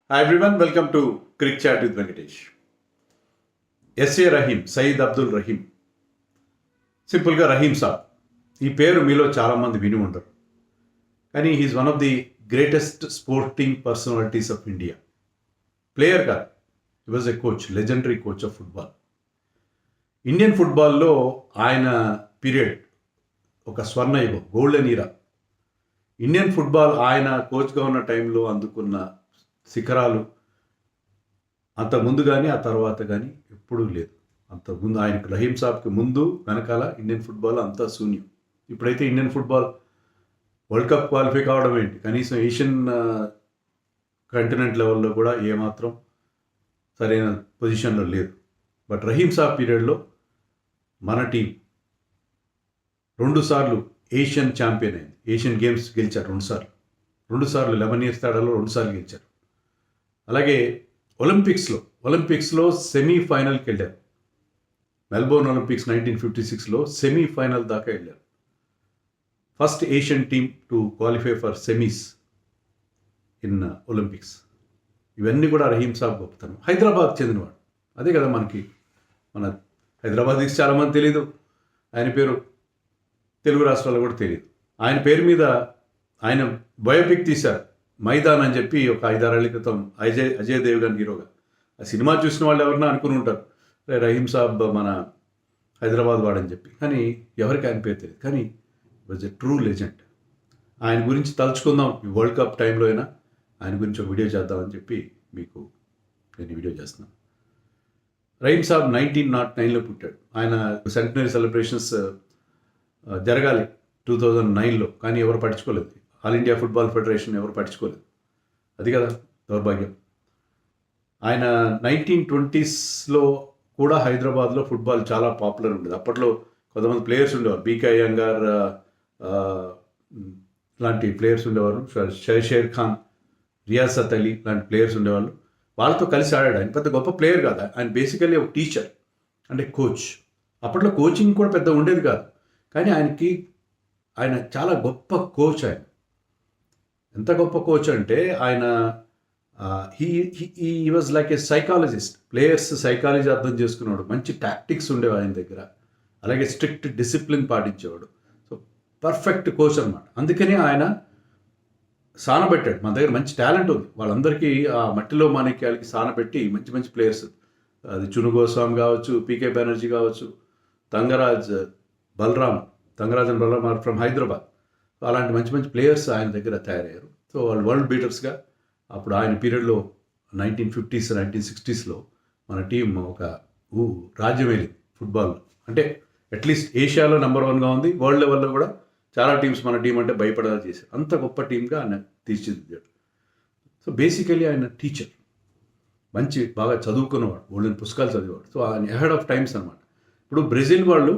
Hi everyone, welcome to Crick Chat with Venkatesh. SA Rahim, Sayeed Abdul Rahim, సింపుల్గా రహీం సాబ్. ఈ పేరు మీలో చాలామంది విని ఉండరు, కానీ he is one of the greatest sporting personalities of India. Player కాదు, he was a coach, legendary coach of football. Indian ఫుట్బాల్లో ఆయన పీరియడ్ ఒక స్వర్ణయుగం, గోల్డెన్ ఈరా. ఇండియన్ ఫుట్బాల్ ఆయన కోచ్గా ఉన్న టైంలో అందుకున్న శిఖరాలు అంత ముందు కానీ ఆ తర్వాత కానీ ఎప్పుడూ లేదు. అంత ముందు ఆయనకు రహీం సాబ్కి ముందు వెనకాల ఇండియన్ ఫుట్బాల్ అంతా శూన్యం. ఇప్పుడైతే Indian football world cup qualify కావడం ఏంటి, కనీసం ఏషియన్ కంటినెంట్ లెవెల్లో కూడా ఏమాత్రం సరైన పొజిషన్లో లేదు. బట్ రహీం సాబ్ పీరియడ్లో మన టీం 2 సార్లు ఏషియన్ ఛాంపియన్ అయింది. ఏషియన్ గేమ్స్ గెలిచారు 2 సార్లు 11 ఇయర్స్ తేడాలో 2 సార్లు గెలిచారు. అలాగే ఒలింపిక్స్లో సెమీఫైనల్కి వెళ్ళారు. మెల్బోర్న్ ఒలింపిక్స్ 1956లో సెమీఫైనల్ దాకా వెళ్ళారు. First Asian team to qualify for semis in Olympics. ఇవన్నీ కూడా రహీం సాబ్ గొప్పతనం. హైదరాబాద్ చెందినవాడు, అదే కదా మన హైదరాబాద్కి చాలామంది తెలీదు. ఆయన పేరు తెలుగు రాష్ట్రాల్లో కూడా తెలియదు. ఆయన పేరు మీద ఆయన బయోపిక్ తీశారు, మైదాన్ అని చెప్పి, ఒక 5-6 ఏళ్ల క్రితం. అజయ్ దేవ్గన్ హీరోగా. ఆ సినిమా చూసిన వాళ్ళు ఎవరన్నా అనుకుని ఉంటారు రహీం సాబ్ మన హైదరాబాద్ వాడని చెప్పి, కానీ ఎవరికి ఆయన పేరు తెలియదు. కానీ వాజ్ ఎ ట్రూ లెజెండ్. ఆయన గురించి తలుచుకుందాం ఈ వరల్డ్ కప్ టైంలో అయినా, ఆయన గురించి ఒక వీడియో చేద్దామని చెప్పి మీకు నేను వీడియో చేస్తున్నాను. రహీం సాబ్ 1909లో పుట్టాడు. ఆయన సెంటనరీ సెలబ్రేషన్స్ జరగాలి 2009లో, కానీ ఎవరు పట్టించుకోలేదు. ఆల్ ఇండియా ఫుట్బాల్ ఫెడరేషన్ ఎవరు పట్టించుకోలేదు. అది కదా దౌర్భాగ్యం. ఆయన 1920స్లో కూడా హైదరాబాద్లో ఫుట్బాల్ చాలా పాపులర్ ఉండేది. అప్పట్లో కొంతమంది ప్లేయర్స్ ఉండేవారు, బీకే అయ్యంగార్ లాంటి ప్లేయర్స్ ఉండేవారు, షేర్ ఖాన్, రియాసత్ అలీ లాంటి ప్లేయర్స్ ఉండేవాళ్ళు. వాళ్ళతో కలిసి ఆడాడు. ఆయన పెద్ద గొప్ప ప్లేయర్ కాదు, ఆయన బేసికల్లీ ఒక టీచర్, అంటే కోచ్. అప్పట్లో కోచింగ్ కూడా పెద్ద ఉండేది కాదు, కానీ ఆయన చాలా గొప్ప కోచ్. ఆయన ఎంత గొప్ప కోచ్ అంటే ఆయన he was like a psychologist. Players psychology అర్థం చేసుకునేవాడు. మంచి టాక్టిక్స్ ఉండేవి ఆయన దగ్గర. అలాగే స్ట్రిక్ట్ డిసిప్లిన్ పాటించేవాడు. సో పర్ఫెక్ట్ కోచ్ అనమాట. అందుకని ఆయన సానబెట్టాడు. మన దగ్గర మంచి టాలెంట్ ఉంది, వాళ్ళందరికీ ఆ మట్టిలో మాణిక్యాలకి సానబెట్టి మంచి మంచి ప్లేయర్స్, అది చును గోస్వామి కావచ్చు, పీకే బెనర్జీ కావచ్చు, తంగరాజన్ బలరాం ఫ్రమ్ హైదరాబాద్. అలాంటి మంచి మంచి ప్లేయర్స్ ఆయన దగ్గర తయారయ్యారు. సో వాళ్ళు వరల్డ్ బీటర్స్గా అప్పుడు ఆయన పీరియడ్లో 1950s 1960స్లో మన టీం ఒక రాజ్యం వెళ్ళింది ఫుట్బాల్. అంటే అట్లీస్ట్ ఏషియాలో నెంబర్ 1గా ఉంది. వరల్డ్ లెవెల్లో కూడా చాలా టీమ్స్ మన టీం అంటే భయపడేలా చేశారు. అంత గొప్ప టీంగా ఆయన తీర్చిదిద్దాడు. సో బేసికలీ ఆయన టీచర్, మంచి బాగా చదువుకున్నవాడు, గోల్డెన్ పుస్తకాలు చదివేవాడు. సో ఆయన అహెడ్ ఆఫ్ టైమ్స్ అనమాట. ఇప్పుడు బ్రెజిల్ వాళ్ళు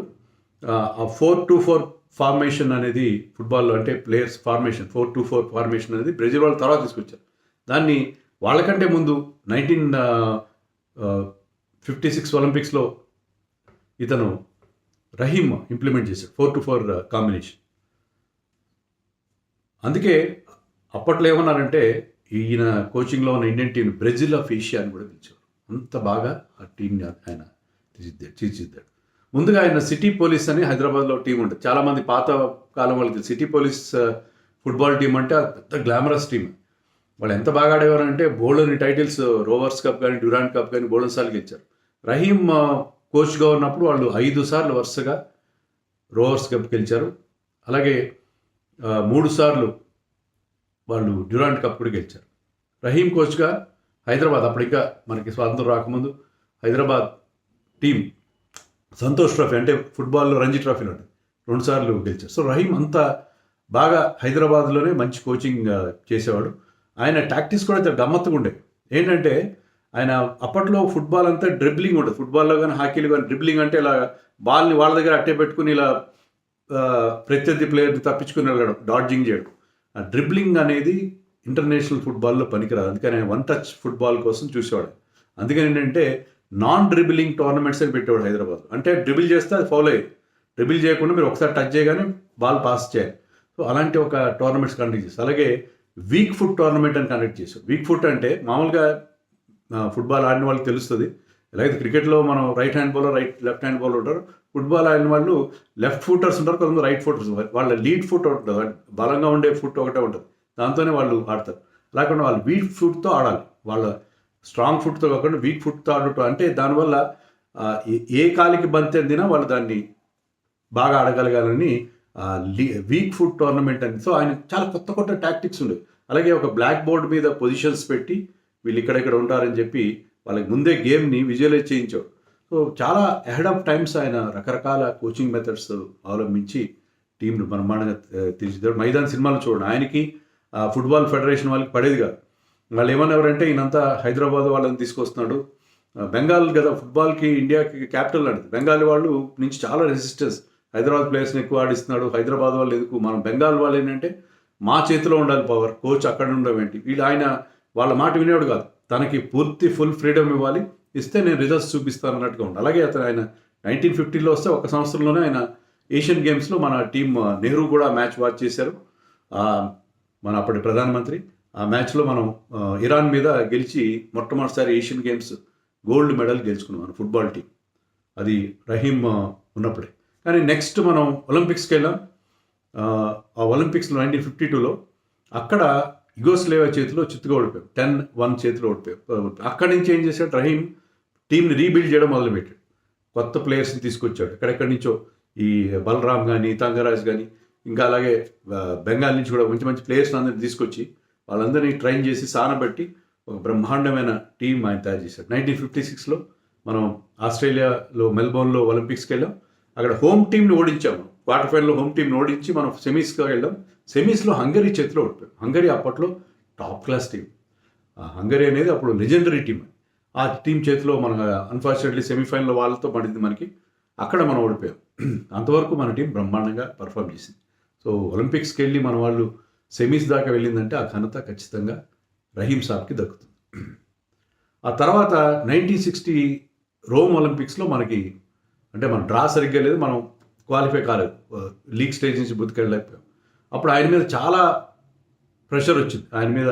4-2-4 ఫార్మేషన్ అనేది ఫుట్బాల్లో, అంటే ప్లేయర్స్ ఫార్మేషన్ 4-2-4 ఫార్మేషన్ అనేది బ్రెజిల్ వాళ్ళు తర్వాత తీసుకొచ్చారు. దాన్ని వాళ్ళకంటే ముందు 1956 ఒలింపిక్స్లో ఇతను రహీం ఇంప్లిమెంట్ చేశాడు 4-4 కాంబినేషన్. అందుకే అప్పట్లో ఏమన్నారంటే ఈయన కోచింగ్లో ఉన్న Indian team Brazil of Asia అని కూడా పిలిచారు. అంత బాగా ఆ టీంని ఆయన తీర్చిదిద్దాడు. ముందుగా ఆయన సిటీ పోలీస్ అని హైదరాబాద్లో టీం ఉంటుంది. చాలామంది పాత కాలం వాళ్ళకి సిటీ పోలీస్ ఫుట్బాల్ టీం అంటే పెద్ద గ్లామరస్ టీం. వాళ్ళు ఎంత బాగా ఆడేవారంటే బోల్డెన్ టైటిల్స్, రోవర్స్ కప్ కానీ డ్యూరాండ్ కప్ కానీ బోల్డెన్ సార్లు గెలిచారు. రహీం కోచ్గా ఉన్నప్పుడు వాళ్ళు 5 సార్లు వరుసగా రోవర్స్ కప్ గెలిచారు. అలాగే 3 సార్లు వాళ్ళు డ్యూరాండ్ కప్ కూడా గెలిచారు. రహీం కోచ్గా హైదరాబాద్, అప్పుడు ఇంకా మనకి స్వాతంత్రం రాకముందు హైదరాబాద్ టీం సంతోష్ ట్రోఫీ, అంటే ఫుట్బాల్లో రంజీ ట్రోఫీలో 2 సార్లు గెలిచారు. సో రహీం అంత బాగా హైదరాబాద్లోనే మంచి కోచింగ్ చేసేవాడు. ఆయన టాక్టిక్స్ కూడా చాలా గమ్మత్తుగా ఉండేవి. ఏంటంటే ఆయన అప్పట్లో ఫుట్బాల్ అంతా డ్రిబ్లింగ్ ఉండదు. ఫుట్బాల్లో కానీ హాకీలో కానీ డ్రిబ్లింగ్ అంటే ఇలా బాల్ని వాళ్ళ దగ్గర అట్టే పెట్టుకుని ఇలా ప్రత్యర్థి ప్లేయర్ని తప్పించుకుని వెళ్ళడం, డాడ్జింగ్ చేయడం. ఆ డ్రిబ్లింగ్ అనేది ఇంటర్నేషనల్ ఫుట్బాల్లో పనికిరాదు. అందుకని ఆయన 1 టచ్ ఫుట్బాల్ కోసం చూసేవాడు. అందుకని ఏంటంటే నాన్ డ్రిబిలింగ్ టోర్నమెంట్స్ అని పెట్టేవాడు హైదరాబాద్. అంటే డ్రిబిల్ చేస్తే అది ఫౌల్ అయ్యేది. డ్రిబిల్ చేయకుండా మీరు ఒకసారి టచ్ చేయగానే బాల్ పాస్ చేయాలి. సో అలాంటి ఒక టోర్నమెంట్స్ కండక్ట్ చేస్తారు. అలాగే వీక్ ఫుట్ టోర్నమెంట్ అని కండక్ట్ చేశారు. వీక్ ఫుట్ అంటే మామూలుగా ఫుట్బాల్ ఆడిన వాళ్ళకి తెలుస్తుంది. ఎలాగైతే క్రికెట్లో మనం right hand bowler, left hand bowler ఉంటారు. ఫుట్బాల్ ఆడిన వాళ్ళు లెఫ్ట్ ఫుటర్స్ ఉంటారు, కొంతమంది రైట్ ఫుటర్స్ ఉంటారు. వాళ్ళ లీడ్ ఫుట్ ఉంటుంది, బలంగా ఉండే ఫుట్ ఒకటే ఉంటుంది, దాంతోనే వాళ్ళు ఆడతారు. లేకుండా వాళ్ళు వీక్ ఫుట్తో ఆడాలి. వాళ్ళ స్ట్రాంగ్ ఫుట్తో కాకుండా వీక్ ఫుట్తో ఆడటం అంటే దానివల్ల ఏ కాలికి బంతి అందినా వాళ్ళు దాన్ని బాగా ఆడగలగాలని వీక్ ఫుట్ టోర్నమెంట్ అని. సో ఆయన చాలా కొత్త కొత్త టాక్టిక్స్ ఉండేవి. అలాగే ఒక బ్లాక్ బోర్డ్ మీద పొజిషన్స్ పెట్టి వీళ్ళు ఇక్కడెక్కడ ఉంటారని చెప్పి వాళ్ళకి ముందే గేమ్ని విజువలైజ్ చేయించాడు. సో చాలా అహెడ్ ఆఫ్ టైమ్స్ ఆయన రకరకాల కోచింగ్ మెథడ్స్ అవలంబించి టీంను బ్రహ్మాండంగా తీర్చిదిద్దాడు. మైదాన్ సినిమాలు చూడండి, ఆయనకి ఫుట్బాల్ ఫెడరేషన్ వాళ్ళకి పడేది కాదు. వాళ్ళు ఏమన్నారంటే ఈయనంతా హైదరాబాద్ వాళ్ళని తీసుకొస్తున్నాడు, బెంగాల్ కదా ఫుట్బాల్కి ఇండియాకి క్యాపిటల్ అంటే బెంగాల్ వాళ్ళు నుంచి చాలా రెసిస్టెన్స్, హైదరాబాద్ ప్లేయర్స్ని ఎక్కువ ఆడిస్తున్నాడు, హైదరాబాద్ వాళ్ళు ఎందుకు, మనం బెంగాల్ వాళ్ళు ఏంటంటే మా చేతిలో ఉండాలి పవర్, కోచ్ అక్కడ ఉండడం ఏంటి, వీళ్ళు ఆయన వాళ్ళ మాట వినేవాడు కాదు, తనకి పూర్తి ఫుల్ ఫ్రీడమ్ ఇవ్వాలి, ఇస్తే నేను రిజల్ట్స్ చూపిస్తాను అన్నట్టుగా ఉండాలి. అలాగే అతను ఆయన 1950లో వస్తే ఒక సంవత్సరంలోనే ఆయన ఏషియన్ గేమ్స్లో మన టీం నెహ్రూ కూడా మ్యాచ్ వాచ్ చేశారు, మన అప్పటి ప్రధానమంత్రి. ఆ మ్యాచ్లో మనం ఇరాన్ మీద గెలిచి మొట్టమొదటిసారి ఏషియన్ గేమ్స్ గోల్డ్ మెడల్ గెలుచుకున్నాం మన ఫుట్బాల్ టీం, అది రహీం ఉన్నప్పుడే. కానీ నెక్స్ట్ మనం ఒలింపిక్స్కి వెళ్ళాం. ఆ ఒలింపిక్స్లో 1952లో అక్కడ యుగోస్లేవియా చేతిలో చిత్తుగా ఓడిపోయాం, 10-1 చేతిలో ఓడిపోయాం. అక్కడి నుంచి ఏం చేశాడు రహీం, టీంని రీబిల్డ్ చేయడం మొదలుపెట్టాడు, కొత్త ప్లేయర్స్ని తీసుకొచ్చాడు. ఎక్కడెక్కడి నుంచో ఈ బలరామ్ కానీ తంగరాజ్ కానీ ఇంకా అలాగే బెంగాల్ నుంచి కూడా మంచి మంచి ప్లేయర్స్ని అందరినీ తీసుకొచ్చి వాళ్ళందరినీ ట్రైన్ చేసి సానబెట్టి ఒక బ్రహ్మాండమైన టీం ఆయన తయారు చేశాడు. 1956లో మనం ఆస్ట్రేలియాలో మెల్బోర్న్లో ఒలింపిక్స్కి వెళ్ళాం. అక్కడ హోమ్ టీంని ఓడించాము, క్వార్టర్ ఫైనల్లో హోమ్ టీంని ఓడించి మనం సెమీస్కి వెళ్ళాం. సెమీస్లో హంగరీ చేతిలో ఓడిపోయాం. హంగరీ అప్పట్లో టాప్ క్లాస్ టీం, హంగరీ అనేది అప్పుడు లెజెండరీ టీం. ఆ టీం చేతిలో మన అన్ఫార్చునేట్లీ సెమీఫైనల్లో వాళ్ళతో పడింది మనకి, అక్కడ మనం ఓడిపోయాం. అంతవరకు మన టీం బ్రహ్మాండంగా పర్ఫామ్ చేసింది. సో ఒలింపిక్స్కి వెళ్ళి మన వాళ్ళు సెమీస్ దాకా వెళ్ళిందంటే ఆ ఘనత ఖచ్చితంగా రహీం సాబ్కి దక్కుతుంది. ఆ తర్వాత 1960 రోమ్ ఒలింపిక్స్లో మనకి అంటే మన డ్రా సరిగ్గా లేదు, మనం క్వాలిఫై కాలేదు, లీగ్ స్టేజ్ నుంచి బుద్ధికెళ్ళలేకపోయాం. అప్పుడు ఆయన మీద చాలా ప్రెషర్ వచ్చింది. ఆయన మీద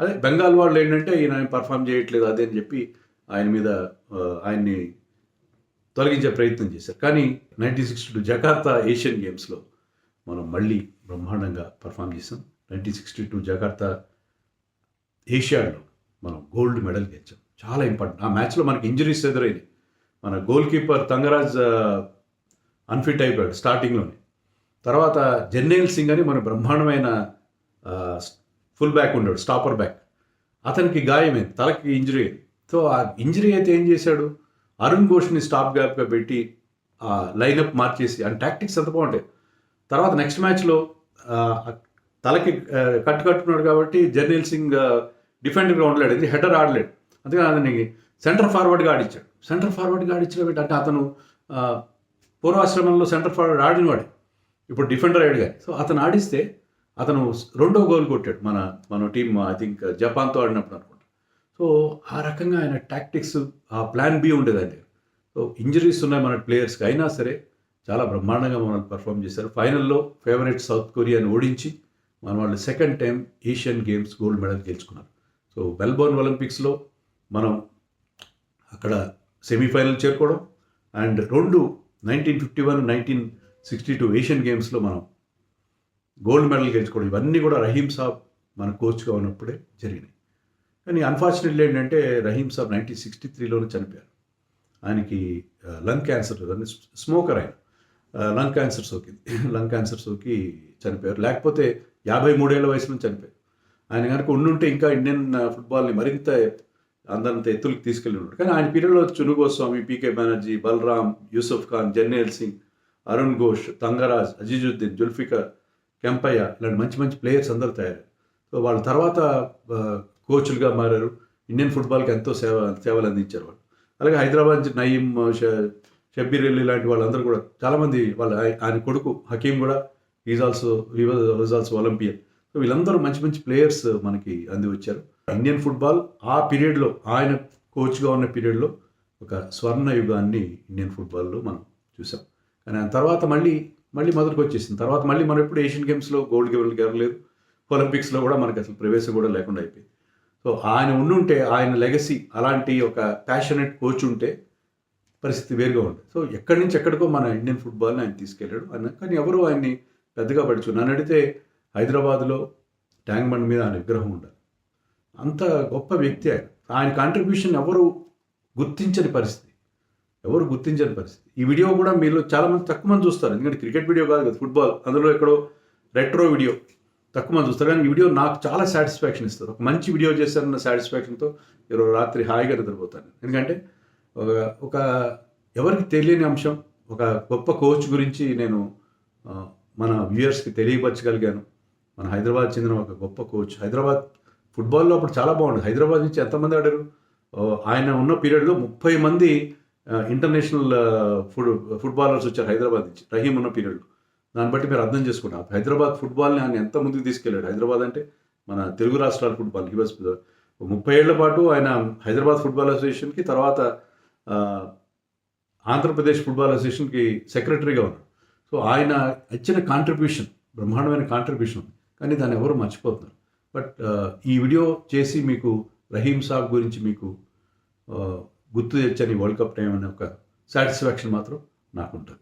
అదే బెంగాల్ వాళ్ళు ఏంటంటే ఈయన పర్ఫామ్ చేయట్లేదు అదే అని చెప్పి ఆయన మీద ఆయన్ని తొలగించే ప్రయత్నం చేశారు. కానీ 1962 జకార్తా ఏషియన్ గేమ్స్లో మనం మళ్ళీ బ్రహ్మాండంగా పర్ఫామ్ చేసాం. 1962 జకార్తా ఏషియాడ్లో మనం గోల్డ్ మెడల్ గెలిచాం. చాలా ఇంపార్టెంట్. ఆ మ్యాచ్లో మనకి ఇంజరీస్ ఎదురైనాయి. మన గోల్ కీపర్ తంగరాజ్ అన్ఫిట్ అయిపోయాడు స్టార్టింగ్లోనే. తర్వాత జర్నేల్ సింగ్ అని మన బ్రహ్మాండమైన ఫుల్ బ్యాక్ ఉన్నాడు, స్టాపర్ బ్యాక్, అతనికి గాయమైంది, తలకి ఇంజరీ అయింది. సో ఆ ఇంజరీ అయితే ఏం చేశాడు, అరుణ్ ఘోష్ని స్టాప్ గ్యాప్గా పెట్టి ఆ లైనప్ మార్చేసి, ఆ టాక్టిక్స్ ఎంత బాగుంటాయి. తర్వాత నెక్స్ట్ మ్యాచ్లో తలకి కట్టుకున్నాడు కాబట్టి జర్నేల్ సింగ్ డిఫెండర్గా ఉండలేడు, ఇది హెడర్ ఆడలేడు, అందుకని అతనికి సెంటర్ ఫార్వర్డ్గా ఆడించాడు. సెంటర్ ఫార్వర్డ్గా ఆడించడం అంటే అతను పూర్వాశ్రమంలో సెంటర్ ఫార్వర్డ్ ఆడినవాడే, ఇప్పుడు డిఫెండర్ అయ్యాడు కానీ. సో అతను ఆడిస్తే అతను 2వ గోల్ కొట్టాడు మన టీం, ఐ థింక్ జపాన్తో ఆడినప్పుడు అనుకుంటా. సో ఆ రకంగా ఆయన టాక్టిక్స్, ఆ ప్లాన్ బి ఉండేదండి. సో ఇంజరీస్ ఉన్నాయి మన ప్లేయర్స్కి, అయినా సరే చాలా బ్రహ్మాండంగా మనం పర్ఫామ్ చేశారు. ఫైనల్లో ఫేవరెట్ సౌత్ కొరియాని ఓడించి మన వాళ్ళు second time Asian games gold medal గెలుచుకున్నారు. సో మెల్బోర్న్ ఒలింపిక్స్లో మనం అక్కడ సెమీఫైనల్ చేరుకోవడం, అండ్ 1951, 1962 ఏషియన్ గేమ్స్లో మనం గోల్డ్ మెడల్ గెలుచుకోవడం, ఇవన్నీ కూడా రహీం సాబ్ మన కోచ్గా ఉన్నప్పుడే జరిగినాయి. కానీ అన్ఫార్చునేట్లీ ఏంటంటే రహీం సాబ్ 1963లోనే చనిపోయారు. ఆయనకి లంగ్ క్యాన్సర్, స్మోకర్ ఆయన, లంగ్ క్యాన్సర్ సోకి చనిపోయారు. లేకపోతే 53 ఏళ్ల వయసులో చనిపోయారు. ఆయన కనుక ఉండుంటే ఇంకా ఇండియన్ ఫుట్బాల్ని మరింత అందంత ఎత్తులకు తీసుకెళ్ళి ఉన్నాడు. కానీ ఆయన పీరియడ్లో చును గోస్వామి, పీకే బెనర్జీ, బలరామ్, యూసుఫ్ ఖాన్, జర్నేల్ సింగ్, అరుణ్ ఘోష్, తంగరాజ్, అజీజుద్దీన్, జుల్ఫికర్, కెంపయ్య, ఇలాంటి మంచి మంచి ప్లేయర్స్ అందరూ తయారు. సో వాళ్ళ తర్వాత కోచ్లుగా మారారు, ఇండియన్ ఫుట్బాల్కి ఎంతో సేవలు అందించారు వాళ్ళు. అలాగే హైదరాబాద్ నయీం, షబ్బీర్ అలీ లాంటి వాళ్ళందరూ కూడా చాలామంది, ఆయన కొడుకు హకీం కూడా వాజ్ ఆల్సో ఒలింపియన్. సో వీళ్ళందరూ మంచి మంచి ప్లేయర్స్ మనకి అంది వచ్చారు. ఇండియన్ ఫుట్బాల్ ఆ పీరియడ్లో, ఆయన కోచ్గా ఉన్న పీరియడ్లో ఒక స్వర్ణ యుగాన్ని ఇండియన్ ఫుట్బాల్లో మనం చూసాం. కానీ ఆ తర్వాత మళ్ళీ మొదటికి వచ్చేసింది. తర్వాత మళ్ళీ మనం ఎప్పుడు ఏషియన్ గేమ్స్లో గోల్డ్ గెలవలేదు. ఒలింపిక్స్లో కూడా మనకి అసలు ప్రవేశం కూడా లేకుండా అయిపోయింది. సో ఆయన ఉండుంటే ఆయన లెగసీ అలాంటి ఒక ప్యాషనెట్ కోచ్ ఉంటే పరిస్థితి వేరుగా ఉంటుంది. సో ఎక్కడి నుంచి ఎక్కడికో మన ఇండియన్ ఫుట్బాల్ని ఆయన తీసుకెళ్ళాడు కానీ ఎవరు ఆయన్ని పెద్దగా పడుచు. నన్ను అడిగితే హైదరాబాద్లో ట్యాంక్ బండ్ మీద ఆయన విగ్రహం ఉండాలి. అంత గొప్ప వ్యక్తి ఆయన. ఆయన కాంట్రిబ్యూషన్ ఎవరు గుర్తించని పరిస్థితి. ఈ వీడియో కూడా మీలో చాలామంది తక్కువ మంది చూస్తారు. ఎందుకంటే క్రికెట్ వీడియో కాదు కదా, ఫుట్బాల్. అందులో ఎక్కడో రెట్రో వీడియో తక్కువ మంది చూస్తారు. కానీ ఈ వీడియో నాకు చాలా సాటిస్ఫాక్షన్ ఇస్తుంది. ఒక మంచి వీడియో చేశారన్న సాటిస్ఫాక్షన్తో ఈరోజు రాత్రి హాయిగా నిద్రపోతాను. ఎందుకంటే ఒక ఎవరికి తెలియని అంశం, ఒక గొప్ప కోచ్ గురించి నేను మన వ్యూయర్స్కి తెలియపరచగలిగాను. మన హైదరాబాద్ చెందిన ఒక గొప్ప కోచ్. హైదరాబాద్ ఫుట్బాల్లో అప్పుడు చాలా బాగుండేది. హైదరాబాద్ నుంచి ఎంతమంది ఆడారు? ఆయన ఉన్న పీరియడ్లో 30 మంది ఇంటర్నేషనల్ ఫుట్బాలర్స్ వచ్చారు హైదరాబాద్ నుంచి, రహీం ఉన్న పీరియడ్లో. దాన్ని బట్టి మీరు అర్థం చేసుకున్నారు హైదరాబాద్ ఫుట్బాల్ని ఆయన ఎంత ముందుకు తీసుకెళ్ళాడు. హైదరాబాద్ అంటే మన తెలుగు రాష్ట్రాల ఫుట్బాల్. హీ వాజ్ 30 ఏళ్ల పాటు ఆయన హైదరాబాద్ ఫుట్బాల్ అసోసియేషన్కి, తర్వాత ఆంధ్రప్రదేశ్ ఫుట్బాల్ అసోసియేషన్కి సెక్రటరీగా ఉన్నారు. సో ఆయన ఇచ్చిన కాంట్రిబ్యూషన్, బ్రహ్మాండమైన కాంట్రిబ్యూషన్ ఉంది. కానీ దాన్ని ఎవరు మర్చిపోతున్నారు. బట్ ఈ వీడియో చేసి మీకు రహీం సాబ్ గురించి మీకు గుర్తు తెచ్చని వరల్డ్ కప్ టైం అనే ఒక సాటిస్ఫాక్షన్ మాత్రం నాకుంటుంది.